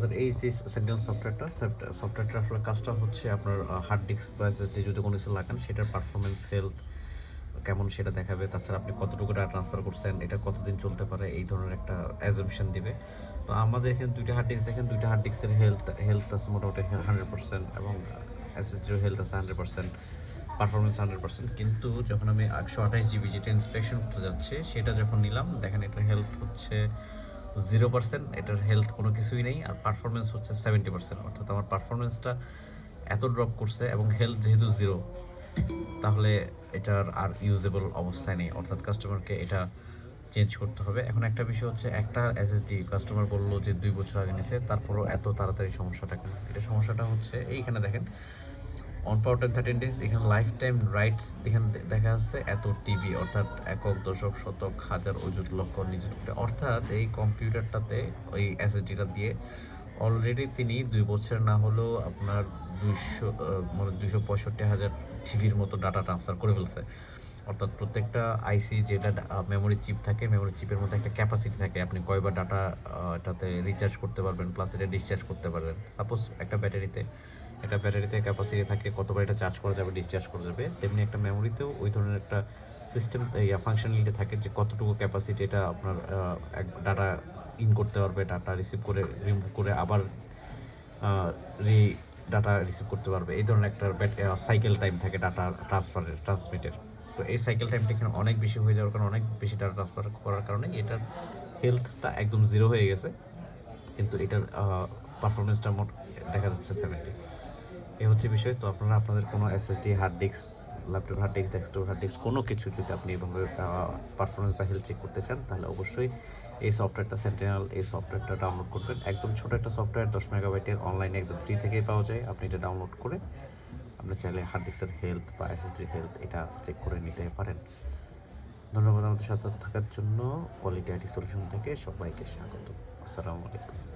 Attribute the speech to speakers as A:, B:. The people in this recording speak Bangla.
A: আমাদের এই যে সেন্টিনেল সফটওয়্যারটা আসলে কাজটা হচ্ছে আপনার হার্ড ডিস্ক বা এসএসডি যদি কোনো কিছু লাগান সেটার পারফরমেন্স হেলথ কেমন সেটা দেখাবে। তাছাড়া আপনি কতটুকু টাকা ট্রান্সফার করছেন, এটা কতদিন চলতে পারে, এই ধরনের একটা অ্যাজাম্পশন দিবে। তো আমাদের এখানে দুইটা হার্ড ডিস্ক দেখেন, দুইটা হার্ড ডিস্কের হেলথ আছে মোটামুটি 100% এবং এসএসডির হেলথ আছে 100%, পারফরমেন্স 100%। কিন্তু যখন আমি 128 জিবি যেটা ইন্সপেকশন করতে যাচ্ছে সেটা যখন নিলাম, দেখেন এটার হেলথ হচ্ছে 0%, এটার হেলথ কোনো কিছুই নেই, আর পারফরমেন্স হচ্ছে 70%। অর্থাৎ আমার পারফরমেন্সটা এত ড্রপ করছে এবং হেলথ যেহেতু 0, তাহলে এটার আর ইউজেবল অবস্থায় নেই, অর্থাৎ কাস্টমারকে এটা চেঞ্জ করতে হবে। এখন একটা বিষয় হচ্ছে, একটা এসএসডি কাস্টমার বললো যে 2 বছর আগে নিছে, তারপরও এত তাড়াতাড়ি সমস্যাটা কেন? এটা সমস্যাটা হচ্ছে এইখানে দেখেন, অন পাওয়ার 13 days, এখানে লাইফ টাইম রাইটস এখানে দেখা যাচ্ছে এত টিবি, অর্থাৎ একক, দশক, শতক, হাজার, অযুত, লক্ষ, নিযুত করে। অর্থাৎ এই কম্পিউটারটাতে ওই এসএসডিটা দিয়ে অলরেডি তিনি 2 বছর না হলেও আপনার 265,000 টিভির মতো ডাটা ট্রান্সফার করে ফেলছে। অর্থাৎ প্রত্যেকটা আইসি যেটা মেমোরি চিপ থাকে, মেমোরি চিপের মধ্যে একটা ক্যাপাসিটি থাকে, আপনি কয়বার ডাটা এটাতে রিচার্জ করতে পারবেন, প্লাস এটা ডিসচার্জ করতে পারবেন। সাপোজ একটা ব্যাটারিতে ক্যাপাসিটি থাকে কতবার এটা চার্জ করা যাবে, ডিসচার্জ করা যাবে, তেমনি একটা মেমোরিতেও ওই ধরনের একটা সিস্টেম ফাংশনালিটি থাকে যে কতটুকু ক্যাপাসিটি এটা আপনার ডাটা ইন করতে পারবে, ডাটা রিসিভ করে রিমুভ করে আবার রি ডাটা রিসিভ করতে পারবে। এই ধরনের একটা সাইকেল টাইম থাকে ডাটা ট্রান্সমিটের। তো এই সাইকেল টাইমটা এখানে অনেক বেশি হয়ে যাওয়ার কারণে, অনেক বেশি ডাটা ট্রান্সফার করার কারণে এটার হেলথটা একদম 0 হয়ে গেছে, কিন্তু এটার পারফরমেন্সটা দেখা যাচ্ছে 70। এই হচ্ছে বিষয়। তো আপনারা আপনাদের কোনো SSD, hard disk, laptop hard disk, desktop hard disk, কোনো কিছু যদি আপনি এভাবে পারফরমেন্স বা হেলথ চেক করতে চান, তাহলে অবশ্যই এই সফটওয়্যারটা, সেন্টিনেল, এই সফটওয়্যারটা ডাউনলোড করবেন। একদম ছোটো একটা সফটওয়্যার, 10 মেগাবাইটের, অনলাইনে একদম ফ্রি থেকেই পাওয়া যায়। আপনি এটা ডাউনলোড করে আপনি চাইলে হার্ড ডিস্কের হেলথ বা এসএসডির হেলথ এটা চেক করে নিতে পারেন। ধন্যবাদ আমাদের সাথে থাকার জন্য। কোয়ালিটি আইটি সলিউশন থেকে সবাইকে স্বাগত। আসসালামু আলাইকুম।